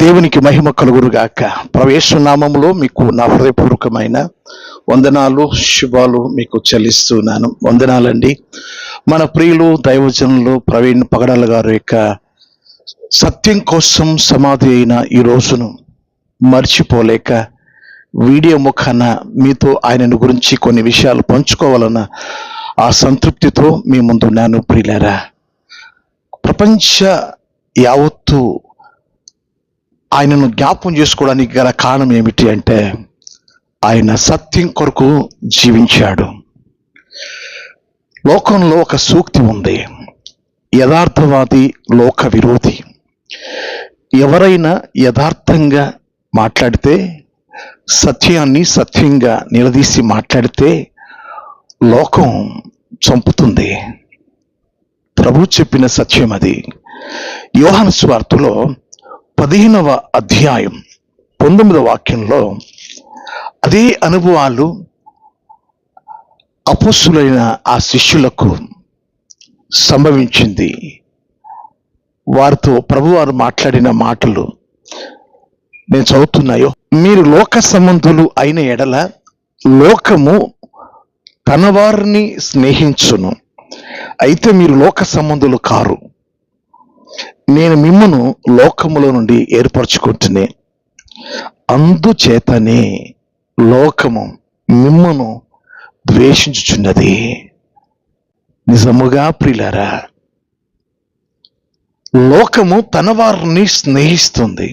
దేవునికి మహిమ కలుగురుగాక. ప్రవేశ నామములో మీకు నా హృదయపూర్వకమైన వందనాలు, శుభాలు మీకు చెల్లిస్తున్నాను. వందనాలండి. మన ప్రియులు దైవజనులు ప్రవీణ్ పగడాల గారు యొక్క సత్యం కోసం సమాధి అయిన ఈ రోజును మర్చిపోలేక వీడియో ముఖాన మీతో ఆయనను గురించి కొన్ని విషయాలు పంచుకోవాలన్న ఆ సంతృప్తితో మీ ముందున్నాను. ప్రియులారా, ప్రపంచ యావత్తు ఆయనను జ్ఞాపం చేసుకోవడానికి గల కారణం ఏమిటి అంటే, ఆయన సత్యం కొరకు జీవించాడు. లోకంలో ఒక సూక్తి ఉంది, యథార్థవాది లోక విరోధి. ఎవరైనా యథార్థంగా మాట్లాడితే, సత్యాన్ని సత్యంగా నిలదీసి మాట్లాడితే లోకం చంపుతుంది. ప్రభు చెప్పిన సత్యం అది. యోహాను సువార్తలో 15వ అధ్యాయం 19వ వాక్యంలో అదే అనుభవాలు అపోస్తులైన ఆ శిష్యులకు సంభవించింది. వారితో ప్రభువారు మాట్లాడిన మాటలు నేను చదువుతున్నాయో, మీరు లోక సంబంధులు అయిన ఎడల లోకము తన వారిని స్నేహించును, అయితే మీరు లోక సంబంధులు కారు. నేను మిమ్మును లోకములో నుండి ఏర్పరచుకుంటునే, అందుచేతనే లోకము మిమ్మును ద్వేషించుచున్నది. నిజముగా ప్రియులారా, లోకము తన వారిని స్నేహిస్తుంది.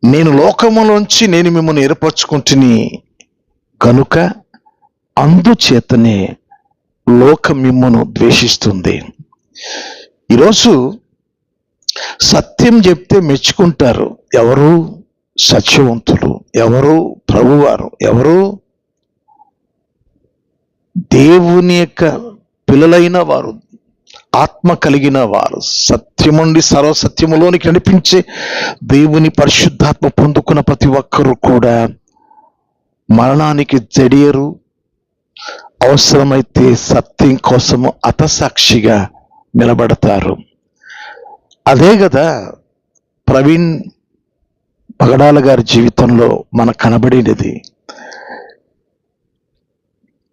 నేను లోకములోంచి నేను మిమ్మల్ని ఏర్పరచుకుంటుని కనుక అందుచేతనే లోకం మిమ్మును ద్వేషిస్తుంది. ఈరోజు సత్యం చెప్తే మెచ్చుకుంటారు. ఎవరు? సత్యవంతులు. ఎవరు? ప్రభువారు. ఎవరు? దేవుని యొక్క పిల్లలైన వారు, ఆత్మ కలిగిన వారు, సత్యముండి సర్వసత్యములోనికి నడిపించే దేవుని పరిశుద్ధాత్మ పొందుకున్న ప్రతి ఒక్కరూ కూడా మరణానికి జడియరు. అవసరమైతే సత్యం కోసము హతసాక్షిగా నిలబడతారు. అదే కదా ప్రవీణ్ పగడాల గారి జీవితంలో మనకు కనబడినది.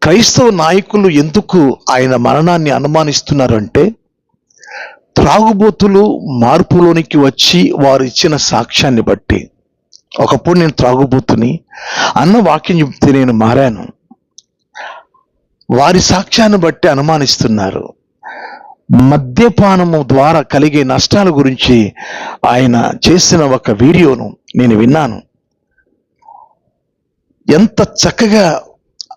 క్రైస్తవ నాయకులు ఎందుకు ఆయన మరణాన్ని అనుమానిస్తున్నారంటే, త్రాగుబోతులు మార్పులోనికి వచ్చి వారు ఇచ్చిన సాక్ష్యాన్ని బట్టి. ఒకప్పుడు నేను త్రాగుబోతుని అన్న వాక్యం చెప్తే నేను మారాను. వారి సాక్ష్యాన్ని బట్టి అనుమానిస్తున్నారు. మద్యపానము ద్వారా కలిగే నష్టాల గురించి ఆయన చేసిన ఒక వీడియోను నేను విన్నాను. ఎంత చక్కగా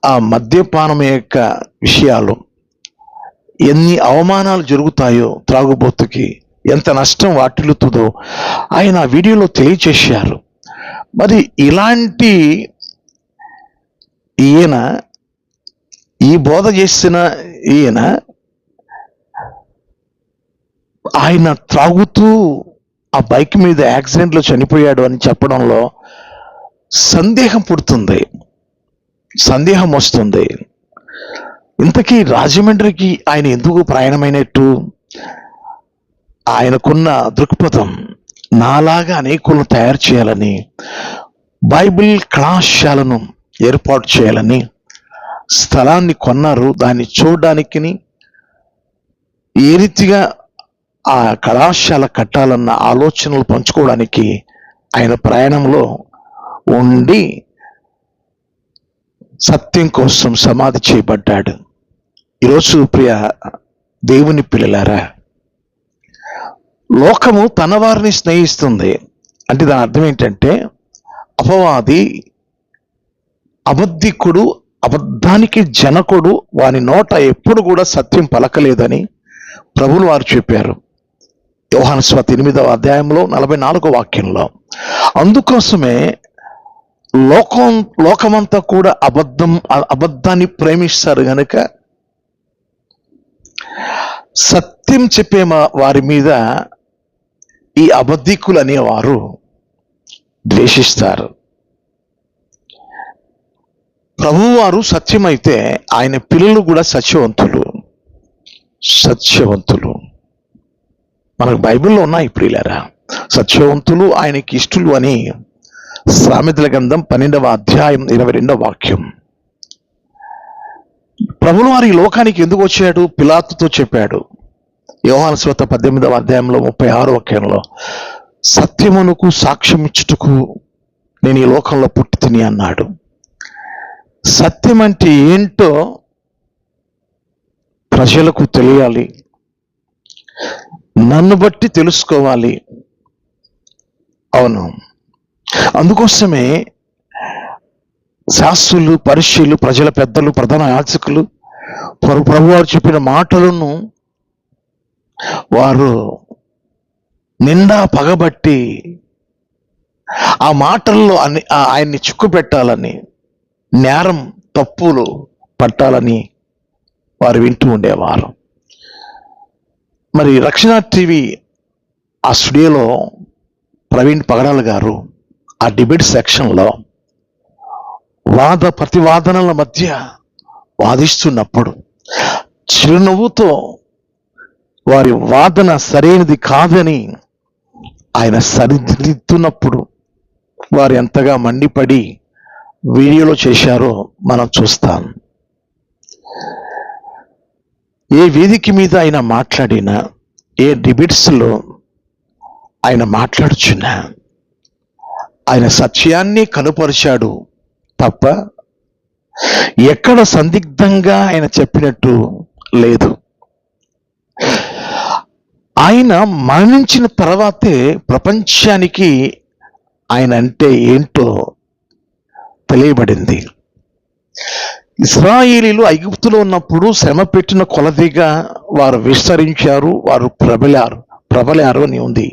ఆ మద్యపానం యొక్క విషయాలు, ఎన్ని అవమానాలు జరుగుతాయో త్రాగుబోతుకి, ఎంత నష్టం వాటిల్లుతుందో ఆయన ఆ వీడియోలో తెలియచేశారు. మరి ఇలాంటి ఈయన, ఈ బోధ చేసిన ఈయన, ఆయన త్రాగుతూ ఆ బైక్ మీద యాక్సిడెంట్లో చనిపోయాడు అని చెప్పడంలో సందేహం పుడుతుంది, సందేహం వస్తుంది. ఇంతకీ రాజమండ్రికి ఆయన ఎందుకు ప్రయాణమైనట్టు? ఆయనకున్న దృక్పథం నాలాగా అనేకులను తయారు చేయాలని, బైబిల్ కళాశాలను ఏర్పాటు చేయాలని స్థలాన్ని కొన్నారు. దాన్ని చూడడానికి, ఏ రీతిగా ఆ కళాశాల కట్టాలన్న ఆలోచనలు పంచుకోవడానికి ఆయన ప్రయాణంలో ఉండి సత్యం కోసం సమాధి చేయబడ్డాడు. ఈరోజు ప్రియ దేవుని పిల్లలారా, లోకము తన వారిని స్నేహిస్తుంది అంటే దాని అర్థం ఏంటంటే, అపవాది, అబద్ధికుడు, అబద్ధానికి జనకుడు, వాని నోట ఎప్పుడు కూడా సత్యం పలకలేదని ప్రభువులు వారు చెప్పారు. యోహాను సువార్త 8వ అధ్యాయంలో 44వ వాక్యంలో. అందుకోసమే లోకమంతా కూడా అబద్ధాన్ని ప్రేమిస్తారు గనుక సత్యం చెప్పే వారి మీద ఈ అబద్ధికులు అనేవారు ద్వేషిస్తారు. ప్రభువారు సత్యమైతే ఆయన పిల్లలు కూడా సత్యవంతులు. మనకు బైబిల్లో ఉన్నాయి ప్రియులారా. సత్యవంతులు ఆయనకి ఇష్టలు అని సామెతల గ్రంథం 12వ అధ్యాయం 22వ వాక్యం. ప్రభువు వారు ఈ లోకానికి ఎందుకు వచ్చాడు? పిలాతుతో చెప్పాడు. యోహాను సువార్త 18వ అధ్యాయంలో 36వ వాక్యంలో, సత్యమునకు సాక్ష్యం ఇచ్చుటకు నేను ఈ లోకంలో పుట్టి తిని అన్నాడు. సత్యం అంటే ఏంటో ప్రజలకు తెలియాలి, నన్ను బట్టి తెలుసుకోవాలి. అవును, అందుకోసమే శాస్త్రులు, పరిశీలు, ప్రజల పెద్దలు, ప్రధాన యాజకులు ప్రభువారు చెప్పిన మాటలను వారు నిండా పగబట్టి ఆ మాటల్లో ఆయన్ని చిక్కు పెట్టాలని, నేరం తప్పులు పట్టాలని వారు వింటూ ఉండేవారు. మరి రక్షణ టీవీ ఆ స్టూడియోలో ప్రవీణ్ పగడాల గారు ఆ డిబేట్ సెక్షన్లో వాద ప్రతివాదనల మధ్య వాదిస్తున్నప్పుడు చిరునవ్వుతో వారి వాదన సరైనది కాదని ఆయన సరిదిద్దుతున్నప్పుడు వారు ఎంతగా మండిపడి వీడియోలో చేశారో మనం చూస్తాం. ఏ వేదిక మీద ఆయన మాట్లాడినా, ఏ డిబేట్స్లో ఆయన మాట్లాడుచున్నా ఆయన సత్యాన్ని కనుపరిచాడు తప్ప ఎక్కడ సందిగ్ధంగా ఆయన చెప్పినట్టు లేదు. ఆయన మరణించిన తర్వాతే ప్రపంచానికి ఆయన అంటే ఏంటో తెలియబడింది. ఇశ్రాయేలీలు ఐగుప్తులో ఉన్నప్పుడు శ్రమ పెట్టిన కొలదిగా వారు విస్తరించారు, వారు ప్రబలారు అని ఉంది.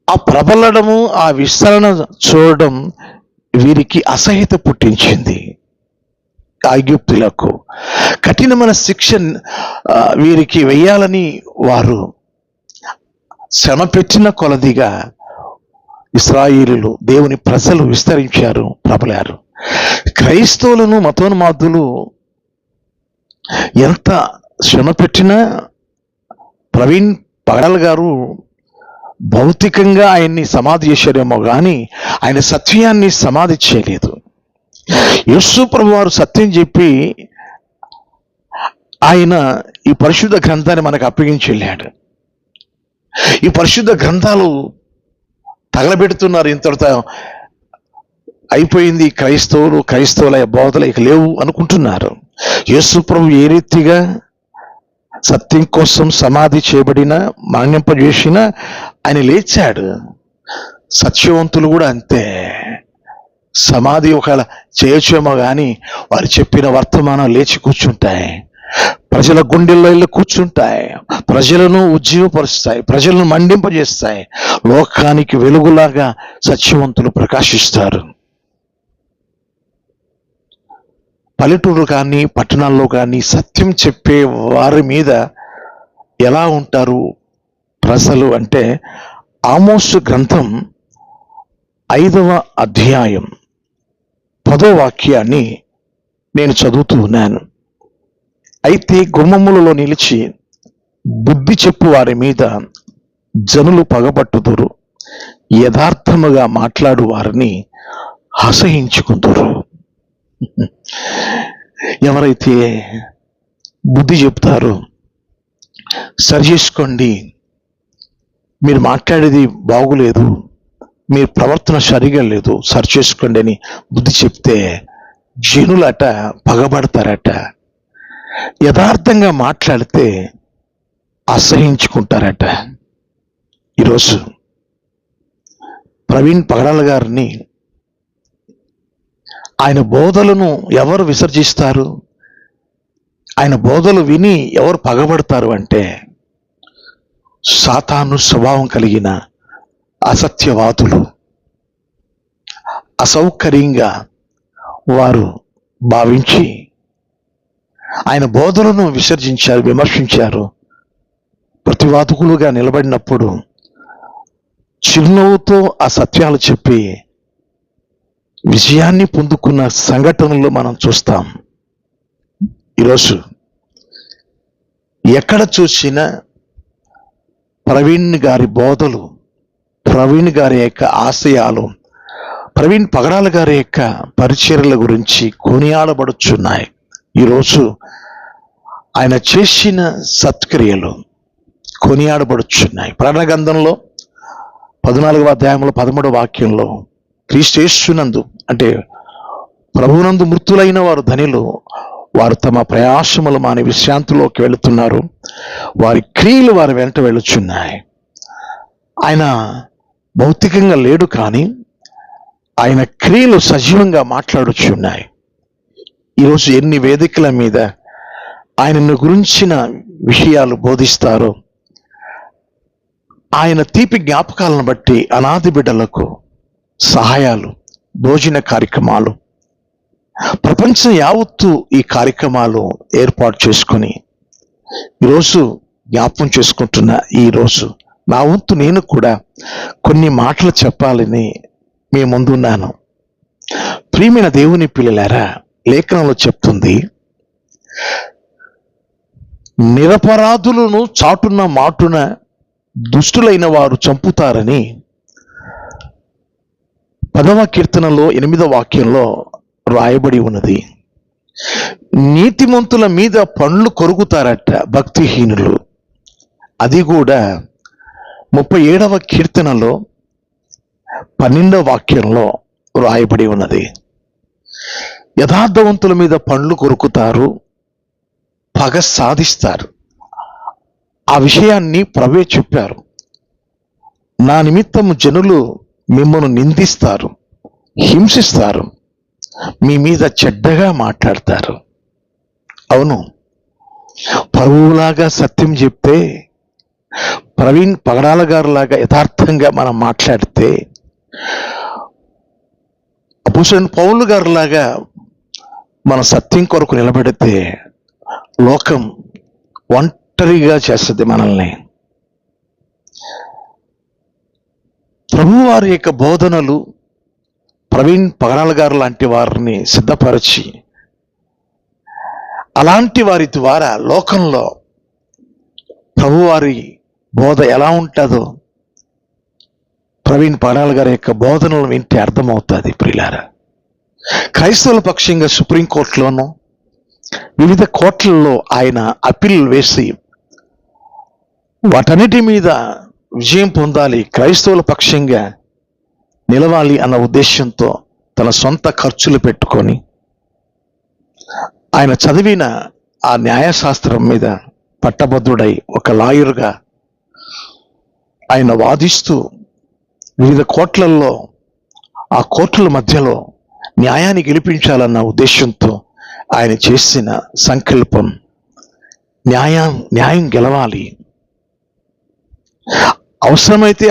ఆ ప్రబలడము, ఆ విస్తరణ చూడడం వీరికి అసహ్యత పుట్టించింది. ఐగుప్తులకు కఠినమైన శిక్ష వీరికి వేయాలని వారు శ్రమ పెట్టిన కొలదిగా ఇశ్రాయేలీయులు, దేవుని ప్రజలు విస్తరించారు, ప్రబలారు. క్రైస్తవులను మతోన్మాదులు ఎంత శ్రమ పెట్టినా ప్రవీణ్ పగడాల గారు భౌతికంగా ఆయన్ని సమాధి చేశారేమో కానీ ఆయన సత్యాన్ని సమాధి చేయలేదు. యేసు ప్రభు వారు సత్యం చెప్పి ఆయన ఈ పరిశుద్ధ గ్రంథాన్ని మనకు అప్పగించి వెళ్ళాడు. ఈ పరిశుద్ధ గ్రంథాలు తగలబెడుతున్నారు. ఇంతటితో అయిపోయింది, క్రైస్తవుల బోధలు ఇక లేవు అనుకుంటున్నారు. యేసు ప్రభు ఏ రీతిగా సత్యం కోసం సమాధి చేయబడిన, మరణింపజేసిన ఆయన లేచాడు. సత్యవంతులు కూడా అంతే. సమాధి ఒకవేళ చేయొచ్చేమో కానీ వారు చెప్పిన వర్తమానం లేచి కూర్చుంటాయి, ప్రజల గుండెల్లో వెళ్ళి కూర్చుంటాయి, ప్రజలను ఉజ్జీవపరుస్తాయి, ప్రజలను మండింపజేస్తాయి. లోకానికి వెలుగులాగా సత్యవంతులు ప్రకాశిస్తారు. పల్లెటూరు కానీ పట్టణాల్లో కానీ సత్యం చెప్పే వారి మీద ఎలా ఉంటారు ప్రజలు అంటే, ఆమోసు గ్రంథం 5వ అధ్యాయం 10వ వాక్యాన్ని నేను చదువుతూ ఉన్నాను. అయితే గుమ్మములలో నిలిచి బుద్ధి చెప్పు వారి మీద జనులు పగబట్టుదురు, యథార్థముగా మాట్లాడు వారిని అసహించుకుందురు. ఎవరైతే బుద్ధి చెప్తారో, సరి చేసుకోండి, మీరు మాట్లాడేది బాగులేదు, మీ ప్రవర్తన సరిగా లేదు, సరి చేసుకోండి అని బుద్ధి చెప్తే జనులట పగబడతారట. యథార్థంగా మాట్లాడితే అసహించుకుంటారట. ఈరోజు ప్రవీణ్ పగడాల గారిని, ఆయన బోధలను ఎవరు విసర్జిస్తారు? ఆయన బోధలు విని ఎవరు పగబడతారు అంటే, సాతాను స్వభావం కలిగిన అసత్యవాదులు. అసౌకర్యంగా వారు భావించి ఆయన బోధలను విసర్జించారు, విమర్శించారు. ప్రతివాదుకులుగా నిలబడినప్పుడు చిరునవ్వుతో ఆ సత్యాలు చెప్పి విజయాన్ని పొందుకున్న సంఘటనలు మనం చూస్తాం. ఈరోజు ఎక్కడ చూసినా ప్రవీణ్ గారి బోధలు, ప్రవీణ్ గారి యొక్క ఆశయాలు, ప్రవీణ్ పగడాల గారి యొక్క పరిచర్యల గురించి కొనియాడబడుచున్నాయి. ఈరోజు ఆయన చేసిన సత్క్రియలు కొనియాడబడుచున్నాయి. ప్రకటన గ్రంథంలో 14వ అధ్యాయంలో 13వ వాక్యంలో క్రీస్తు యేసునందు అంటే ప్రభువునందు మృతులైన వారు ధనిలు, వారు తమ ప్రయాసములు మాని విశ్రాంతిలోకి వెళుతున్నారు, వారి క్రియలు వారి వెంట వెళుచున్నాయి. ఆయన భౌతికంగా లేడు, కానీ ఆయన క్రియలు సజీవంగా మాట్లాడుచున్నాయి. ఈరోజు ఎన్ని వేదికల మీద ఆయనను గురించిన విషయాలు బోధిస్తారో, ఆయన తీపి జ్ఞాపకాలను బట్టి అనాథ బిడ్డలకు సహాయాలు, భోజన కార్యక్రమాలు, ప్రపంచం యావత్తు ఈ కార్యక్రమాలు ఏర్పాటు చేసుకొని ఈరోజు జ్ఞాపకం చేసుకుంటున్న ఈరోజు నా వంతు నేను కూడా కొన్ని మాటలు చెప్పాలని మీ ముందున్నాను. ప్రియమైన దేవుని పిల్లలారా, లేఖనంలో చెప్తుంది, నిరపరాధులను చాటున మాటున దుష్టులైన వారు చంపుతారని 10వ కీర్తనలో 8వ వాక్యంలో రాయబడి ఉన్నది. నీతిమంతుల మీద పండ్లు కొరుకుతారట భక్తిహీనులు. అది కూడా 37వ కీర్తనలో 12వ వాక్యంలో రాయబడి ఉన్నది. యథార్థవంతుల మీద పండ్లు కొరుకుతారు, పగ సాధిస్తారు. ఆ విషయాన్ని ప్రభువే చెప్పారు. నా నిమిత్తము జనులు మిమ్మల్ని నిందిస్తారు, హింసిస్తారు, మీ మీద చెడ్డగా మాట్లాడతారు. అవును, ప్రభువులాగా సత్యం చెప్తే, ప్రవీణ్ పగడాల గారు లాగా యథార్థంగా మనం మాట్లాడితే, అపోస్తలుడైన పౌలు గారు లాగా మన సత్యం కొరకు నిలబడితే, లోకం ఒంటరిగా చేస్తుంది మనల్ని. ప్రభువారి యొక్క బోధనలు ప్రవీణ్ పగడాల గారు లాంటి వారిని సిద్ధపరిచి, అలాంటి వారి ద్వారా లోకంలో ప్రభువారి బోధ ఎలా ఉంటుందో ప్రవీణ్ పగడాల గారి యొక్క బోధనలు వింటే అర్థమవుతుంది. ప్రియులారా, క్రైస్తవుల పక్షంగా సుప్రీంకోర్టులోనూ వివిధ కోర్టులలో ఆయన అప్పీల్ వేసి వాటన్నిటి మీద విజయం పొందాలి, క్రైస్తవుల పక్షంగా నిలవాలి అన్న ఉద్దేశంతో తన సొంత ఖర్చులు పెట్టుకొని ఆయన చదివిన ఆ న్యాయశాస్త్రం మీద పట్టభద్రుడై ఒక లాయర్గా ఆయన వాదిస్తూ వివిధ కోర్టులలో ఆ కోర్టుల మధ్యలో న్యాయాన్ని గెలిపించాలన్న ఉద్దేశంతో ఆయన చేసిన సంకల్పం న్యాయం గెలవాలి, అవసరమైతే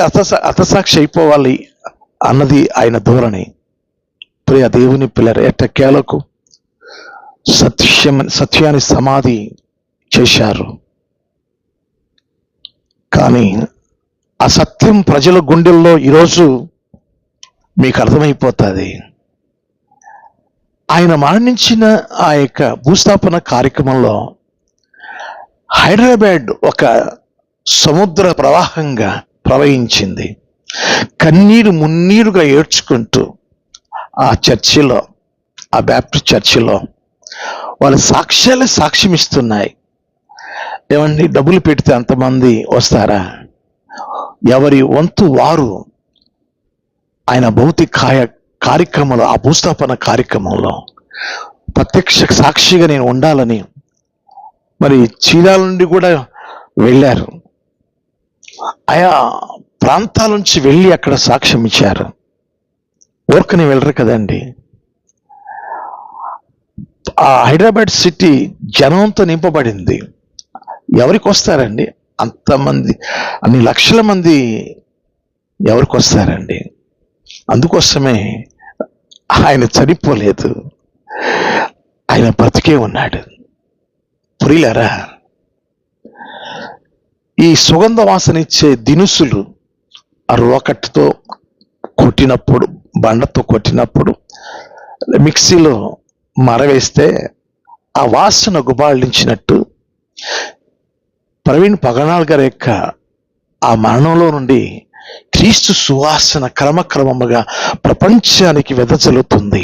హతసాక్షి అయిపోవాలి అన్నది ఆయన ధోరణి. ప్రియ దేవుని పిల్లర, ఎట్టకేలకు సత్యాన్ని సమాధి చేశారు. కానీ ఆ సత్యం ప్రజల గుండెల్లో ఈరోజు మీకు అర్థమైపోతుంది. ఆయన మరణించిన ఆ యొక్క భూస్థాపన కార్యక్రమంలో హైదరాబాద్ ఒక సముద్ర ప్రవాహంగా ప్రవహించింది. కన్నీరు మున్నీరుగా ఏడ్చుకుంటూ ఆ చర్చిలో, ఆ బ్యాప్టిస్ట్ చర్చిలో వాళ్ళ సాక్ష్యాలు సాక్ష్యమిస్తున్నాయి. ఏమండి, డబ్బులు పెడితే అంతమంది వస్తారా? ఎవరి వంతు వారు ఆయన భౌతిక కార్యక్రమంలో, ఆ భూస్థాపన కార్యక్రమంలో ప్రత్యక్ష సాక్షిగా నేను ఉండాలని మరి చీరాల నుండి కూడా వెళ్ళారు. ఆయా ప్రాంతాల నుంచి వెళ్ళి అక్కడ సాక్ష్యం ఇచ్చారు. ఊరికనే వెళ్ళరు కదండి. ఆ హైదరాబాద్ సిటీ జనంతో నింపబడింది. ఎవరికి వస్తారండి అంతమంది? అన్ని లక్షల మంది ఎవరికి వస్తారండి? అందుకోసమే ఆయన చనిపోలేదు, ఆయన బ్రతికే ఉన్నాడు. ప్రియులారా, ఈ సుగంధ వాసన ఇచ్చే దినుసులు ఆ రోకట్టుతో కొట్టినప్పుడు, బండతో కొట్టినప్పుడు, మిక్సీలో మరవేస్తే ఆ వాసన గుబాళించినట్టు ప్రవీణ్ పగడాల గారి యొక్క ఆ మరణంలో నుండి క్రీస్తు సువాసన క్రమక్రమముగా ప్రపంచానికి వెదజల్లుతుంది.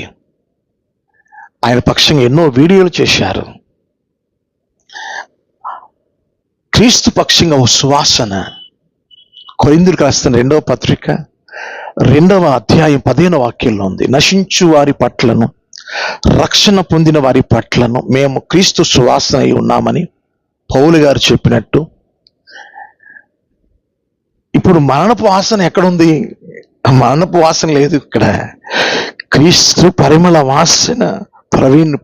ఆయన పక్షంగా ఎన్నో వీడియోలు చేశారు. క్రీస్తు పక్షంగా ఓ సువాసన. కొరింథీయులకు రాసిన 2వ పత్రిక 2వ అధ్యాయం 15వ వాక్యంలో ఉంది. నశించు వారి పట్లను, రక్షణ పొందిన వారి పట్లను మేము క్రీస్తు సువాసన అయి ఉన్నామని పౌలు గారు చెప్పినట్టు, ఇప్పుడు మరణపు వాసన ఎక్కడుంది? మరణపు వాసన లేదు ఇక్కడ. క్రీస్తు పరిమళ వాసన ప్రవీణ్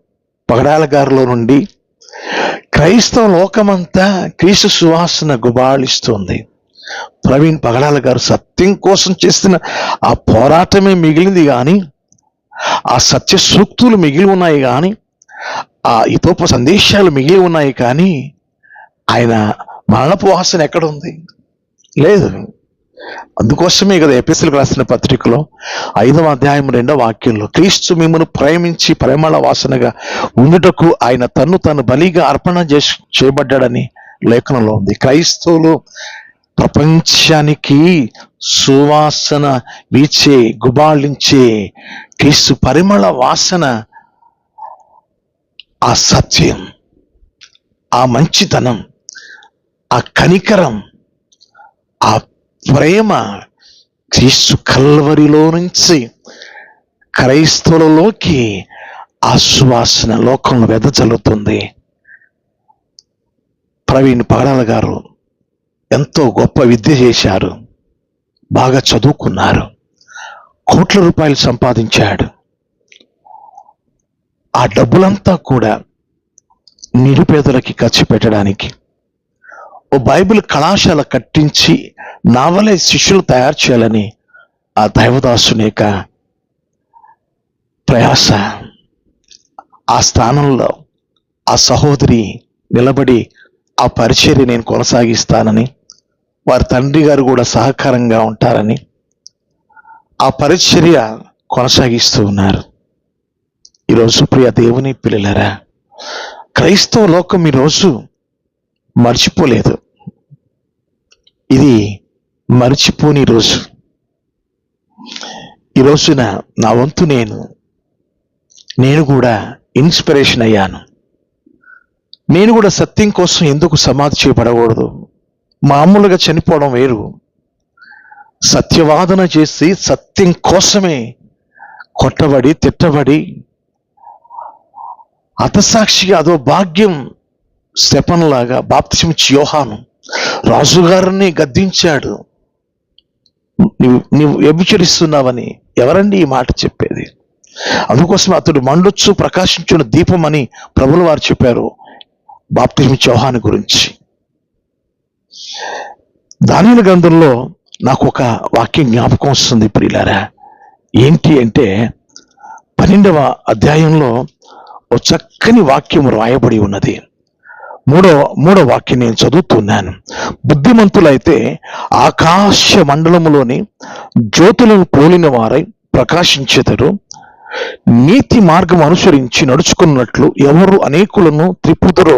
పగడాల గారిలో నుండి క్రైస్తవ లోకమంతా క్రీస్తు సువాసన గుబాళిస్తుంది. ప్రవీణ్ పగడాల గారు సత్యం కోసం చేసిన ఆ పోరాటమే మిగిలింది కానీ, ఆ సత్య సూక్తులు మిగిలి ఉన్నాయి కానీ, ఆ హితోప సందేశాలు మిగిలి ఉన్నాయి కానీ, ఆయన మరణపు వాసన ఎక్కడ ఉంది? లేదు. అందుకోసమే కదా ఎఫెసీయులకు రాసిన పత్రికలో 5వ అధ్యాయం 2వ వాక్యంలో క్రీస్తు మిమ్మల్ని ప్రేమించి పరిమళ వాసనగా ఉండుటకు ఆయన తన్ను తాను బలిగా అర్పణ చేయబడ్డాడని లేఖనంలో ఉంది. క్రైస్తవులు ప్రపంచానికి సువాసన వీచే గుబాళించే క్రీస్తు పరిమళ వాసన, ఆ సత్యం, ఆ మంచితనం, ఆ కనికరం, ఆ ప్రేమ క్రీస్తు కల్వరిలో నుంచి క్రైస్తవులలోకి ఆ సువాసన లోకంలో వెదజల్లుతుంది. ప్రవీణ్ పగడాల గారు ఎంతో గొప్ప విద్య చేశారు, బాగా చదువుకున్నారు, కోట్ల రూపాయలు సంపాదించాడు. ఆ డబ్బులంతా కూడా నిరుపేదలకి ఖర్చు పెట్టడానికి ఓ బైబిల్ కళాశాల కట్టించి నా వలె శిష్యులు తయారు చేయాలని ఆ దైవదాసుని యొక్క ప్రయాస. ఆ స్థానంలో ఆ సహోదరి నిలబడి ఆ పరిచర్య నేను కొనసాగిస్తానని, వారి తండ్రి గారు కూడా సహకారంగా ఉంటారని ఆ పరిచర్య కొనసాగిస్తూ ఉన్నారు. ఈరోజు ప్రియ దేవుని పిల్లలారా, క్రైస్తవ లోకం ఈరోజు మర్చిపోలేదు. ఇది మర్చిపోని రోజు. ఈ రోజున నా వంతు నేను కూడా ఇన్స్పిరేషన్ అయ్యాను. నేను కూడా సత్యం కోసం ఎందుకు సమాధి చేయబడకూడదు? మామూలుగా చనిపోవడం వేరు, సత్యవాదన చేసి సత్యం కోసమే కొట్టబడి తిట్టబడి హతసాక్షిగా అదో భాగ్యం. స్టెఫనులాగా బాప్తిస్మిచ్చి యోహాను రాజుగారిని గద్దించాడు. నీవు వ్యభిచరిస్తున్నావని. ఎవరండి ఈ మాట చెప్పేది? అందుకోసం అతడు మండొచ్చు ప్రకాశించిన దీపం అని ప్రభువుల వారు చెప్పారు బాప్తిస్మిచ్చి యోహాను గురించి. దానియేలు గ్రంథంలో నాకు ఒక వాక్యం జ్ఞాపకం వస్తుంది ప్రియులారా. ఏంటి అంటే 12వ అధ్యాయంలో ఒక చక్కని వాక్యం రాయబడి ఉన్నది. మూడో వాక్యం నేను చదువుతున్నాను. బుద్ధిమంతులైతే ఆకాశ మండలములోని జ్యోతులను పోలిన వారై ప్రకాశించెదరు. నీతి మార్గం అనుసరించి నడుచుకున్నట్లు ఎవరు అనేకులను త్రిప్పుదరో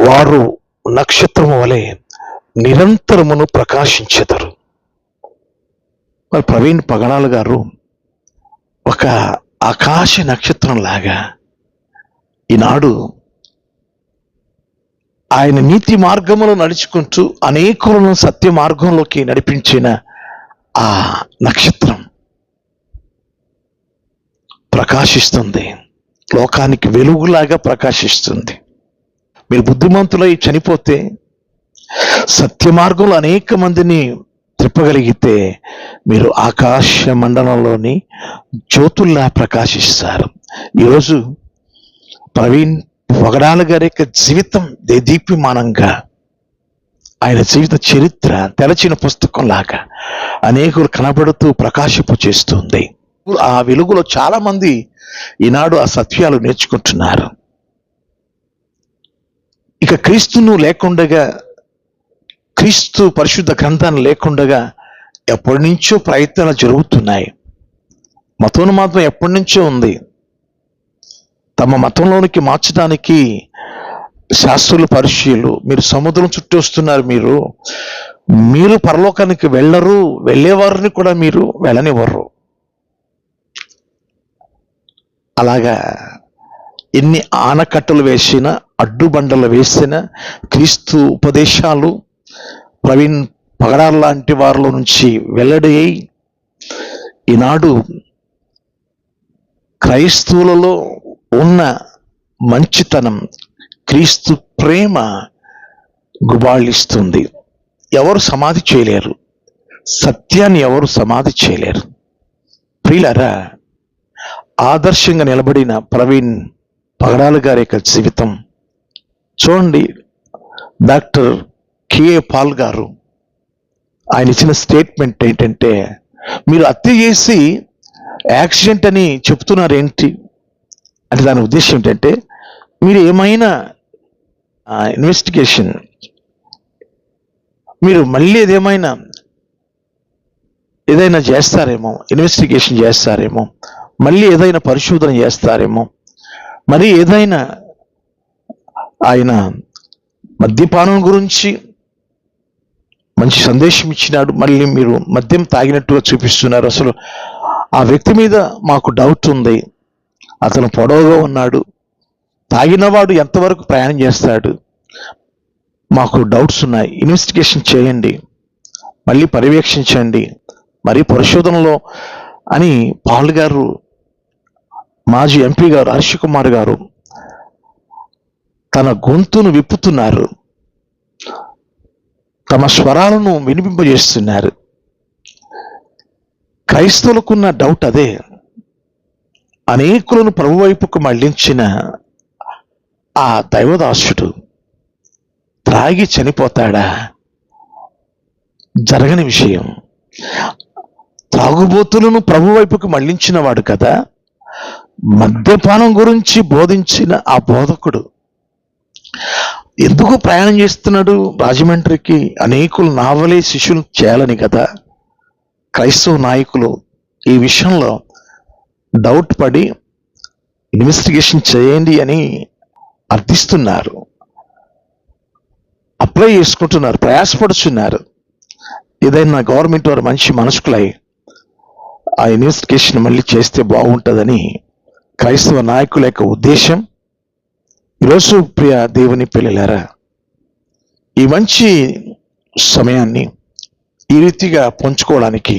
వారు నక్షత్రము వలె నిరంతరమును ప్రకాశించెదరు. మరి ప్రవీణ్ పగడాల గారు ఒక ఆకాశ నక్షత్రం లాగా ఈనాడు ఆయన నీతి మార్గములో నడుచుకుంటూ అనేకులను సత్య మార్గంలోకి నడిపించిన ఆ నక్షత్రం ప్రకాశిస్తుంది, లోకానికి వెలుగులాగా ప్రకాశిస్తుంది. మీరు బుద్ధిమంతులై చనిపోతే సత్య మార్గంలో అనేక మందిని త్రిప్పగలిగితే మీరు ఆకాశ మండలంలోని జ్యోతుల్లా ప్రకాశిస్తారు. ఈరోజు ప్రవీణ్ పగడాల గారి యొక్క జీవితం దీప్యమానంగా, ఆయన జీవిత చరిత్ర తెరచిన పుస్తకం లాగా అనేకులు కనబడుతూ ప్రకాశింపు చేస్తుంది. ఆ వెలుగులో చాలా మంది ఈనాడు ఆ సత్యాలు నేర్చుకుంటున్నారు. ఇక క్రీస్తును లేకుండగా, క్రీస్తు పరిశుద్ధ గ్రంథాన్ని లేకుండగా ఎప్పటి నుంచో ప్రయత్నాలు జరుగుతున్నాయి. మతోన్మాదం ఎప్పటి నుంచో ఉంది. తమ మతంలోనికి మార్చడానికి శాస్త్రులు పరిచయులు, మీరు సముద్రం చుట్టూ వస్తున్నారు, మీరు మీరు పరలోకానికి వెళ్ళరు, వెళ్ళేవారిని కూడా మీరు వెళ్ళనివ్వరు. అలాగా ఎన్ని ఆనకట్టలు వేసిన, అడ్డుబండలు వేసిన క్రీస్తు ఉపదేశాలు ప్రవీణ్ పగడాల లాంటి వారిలో నుంచి వెల్లడి అయి ఈనాడు క్రైస్తవులలో ఉన్న మంచితనం, క్రీస్తు ప్రేమ గుబాళిస్తుంది. ఎవరు సమాధి చేయలేరు, సత్యాన్ని ఎవరు సమాధి చేయలేరు. ప్రియులారా, ఆదర్శంగా నిలబడిన ప్రవీణ్ పగడాల గారి యొక్క జీవితం చూడండి. డాక్టర్ కెఏ పాల్ గారు ఆయన ఇచ్చిన స్టేట్మెంట్ ఏంటంటే, మీరు హత్య చేసి యాక్సిడెంట్ అని చెప్తున్నారు ఏంటి అంటే దాని ఉద్దేశం ఏంటంటే, మీరు ఏమైనా ఇన్వెస్టిగేషన్, మీరు మళ్ళీ ఏదైనా చేస్తారేమో, ఇన్వెస్టిగేషన్ చేస్తారేమో, మళ్ళీ ఏదైనా పరిశోధన చేస్తారేమో, మరి ఏదైనా ఆయన మద్యపానం గురించి మంచి సందేశం ఇచ్చినాడు, మళ్ళీ మీరు మద్యం తాగినట్టుగా చూపిస్తున్నారు. అసలు ఆ వ్యక్తి మీద మాకు డౌట్ ఉంది, అతను పొడవుగా ఉన్నాడు, తాగినవాడు ఎంతవరకు ప్రయాణం చేస్తాడు, మాకు డౌట్స్ ఉన్నాయి, ఇన్వెస్టిగేషన్ చేయండి, మళ్ళీ పర్యవేక్షించండి, మరి పరిశోధనలో అని పాల్ గారు, మాజీ ఎంపీ గారు హర్ష కుమార్ గారు తన గొంతును విప్పుతున్నారు, తమ స్వరాలను వినిపింపజేస్తున్నారు. క్రైస్తవులకున్న డౌట్ అదే. అనేకులను ప్రభు వైపుకు మళ్లించిన ఆ దైవదాసుడు త్రాగి చనిపోతాడా? జరగని విషయం. త్రాగుబోతులను ప్రభు వైపుకు మళ్లించిన వాడు కదా, మద్యపానం గురించి బోధించిన ఆ బోధకుడు ఎందుకు ప్రయాణం చేస్తున్నాడు రాజమండ్రికి? అనేకులు నావలే శిష్యులు చేయాలని కదా. క్రైస్తవ నాయకులు ఈ విషయంలో డౌట్ పడి ఇన్వెస్టిగేషన్ చేయండి అని అర్థిస్తున్నారు, అప్లై చేసుకుంటున్నారు, ప్రయాసపడుతున్నారు. ఏదైనా గవర్నమెంట్ వారు మంచి మనసుకులై ఆ ఇన్వెస్టిగేషన్ మళ్ళీ చేస్తే బాగుంటుందని క్రైస్తవ నాయకుల యొక్క ఉద్దేశం. ఈరోజు ప్రియ దేవుని పిల్లలారా, ఈ మంచి సమయాన్ని ఈ రీతిగా పంచుకోవడానికి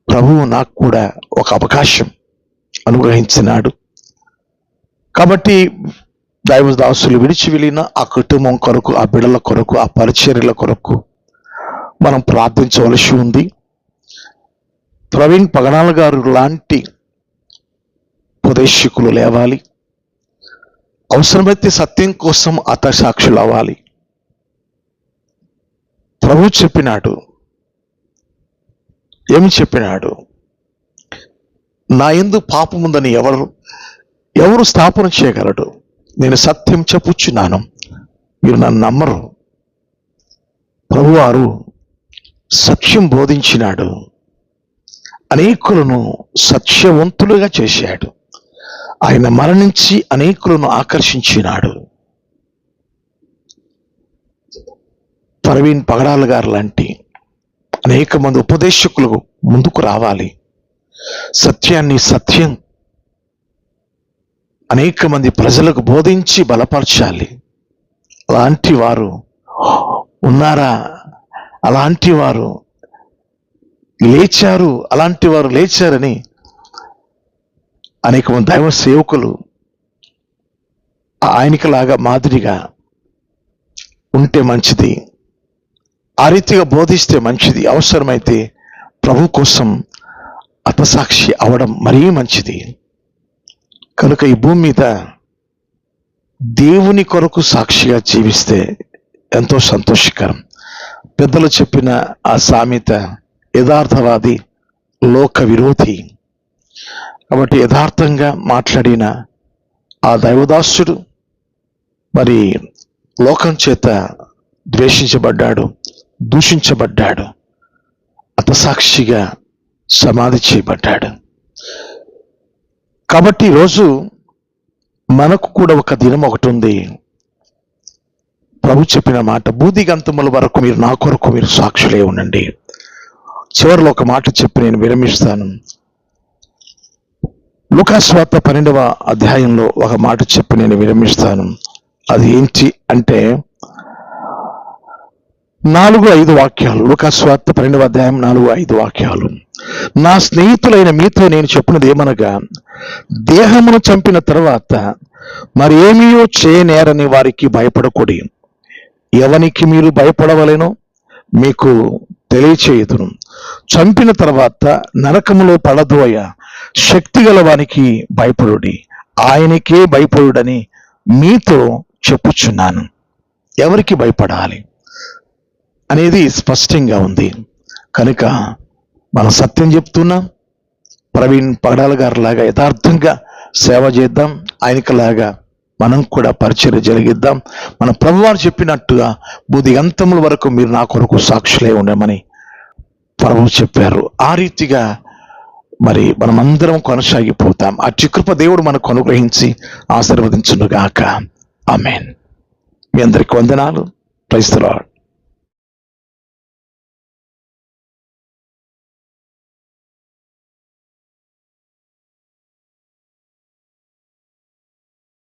ప్రభువు నాకు కూడా ఒక అవకాశం అనుగ్రహించినాడు. కాబట్టి దైవదాసులు విడిచి వెళ్ళిన ఆ కుటుంబం కొరకు, ఆ బిడ్డల కొరకు, ఆ పరిచర్యల కొరకు మనం ప్రార్థించవలసి ఉంది. ప్రవీణ్ పగడాల గారు లాంటి ఉపదేశకులు లేవాలి. అవసరమైతే సత్యం కోసం హతసాక్షులు అవ్వాలి. ప్రభు చెప్పినాడు, ఏమి చెప్పినాడు? నా యందు పాపముందని ఎవరు స్థాపన చేయగలడు? నేను సత్యం చెప్పుచున్నాను, మీరు నన్ను నమ్మరు. ప్రభువారు సత్యం బోధించినాడు, అనేకులను సత్యవంతులుగా చేశాడు. ఆయన మరణించి అనేకులను ఆకర్షించినాడు. ప్రవీణ్ పగడాల గారు లాంటి అనేక మంది ఉపదేశకులు ముందుకు రావాలి. సత్యం అనేక మంది ప్రజలకు బోధించి బలపరచాలి. అలాంటి వారు ఉన్నారా? అలాంటి వారు లేచారని అనేక మంది దైవ సేవకులు ఆయనకిలాగా మాదిరిగా ఉంటే మంచిది. ఆ రీతిగా బోధిస్తే మంచిది. అవసరమైతే ప్రభు కోసం హతసాక్షి అవడం మరీ మంచిది. కనుక ఈ భూమి మీద దేవుని కొరకు సాక్షిగా జీవిస్తే ఎంతో సంతోషకరం. పెద్దలు చెప్పిన ఆ సామెత, యథార్థవాది లోక విరోధి. కాబట్టి యథార్థంగా మాట్లాడిన ఆ దైవదాసుడు మరి లోకం చేత ద్వేషించబడ్డాడు, దూషించబడ్డాడు, హతసాక్షిగా సమాధి చేయబడ్డాడు. కాబట్టి ఈరోజు మనకు కూడా ఒక దినం ఒకటి ఉంది. ప్రభు చెప్పిన మాట, భూదిగంతముల వరకు మీరు నా కొరకు మీరు సాక్షులే ఉండండి. చివరిలో ఒక మాట చెప్పి నేను విరమిస్తాను. లూకాసు వార్త 12వ అధ్యాయంలో ఒక మాట చెప్పి నేను విరమిస్తాను. అది ఏంటి అంటే 4-5 వాక్యాలు. లూకాసు వార్త 12వ అధ్యాయం 4-5 వాక్యాలు. నా స్నేహితులైన మీతో నేను చెప్పినది ఏమనగా, దేహమును చంపిన తర్వాత మరి ఏమీయో చేయనేరని వారికి భయపడకూడి, ఎవనికి మీరు భయపడవలెనో మీకు తెలియచేయుదును. చంపిన తర్వాత నరకములో పడదోయ శక్తి గల వానికి భయపడుడి, ఆయనకే భయపడుడని మీతో చెప్పుచున్నాను. ఎవరికి భయపడాలి అనేది స్పష్టంగా ఉంది. కనుక మనం సత్యం చెప్తున్నాం. ప్రవీణ్ పగడాల గారి లాగా యథార్థంగా సేవ చేద్దాం. ఆయనకులాగా మనం కూడా పరిచర్య జరిగిద్దాం. మన ప్రభువారు చెప్పినట్టుగా భూదిగంతముల వరకు మీరు నా కొరకు సాక్షులే ఉండమని ప్రభువు చెప్పారు. ఆ రీతిగా మరి మనమందరం కొనసాగిపోతాం. ఆ కృప దేవుడు మనకు అనుగ్రహించి ఆశీర్వదించునుగాక. ఆమేన్. మీ అందరికి వందనాలు. Praise the lord.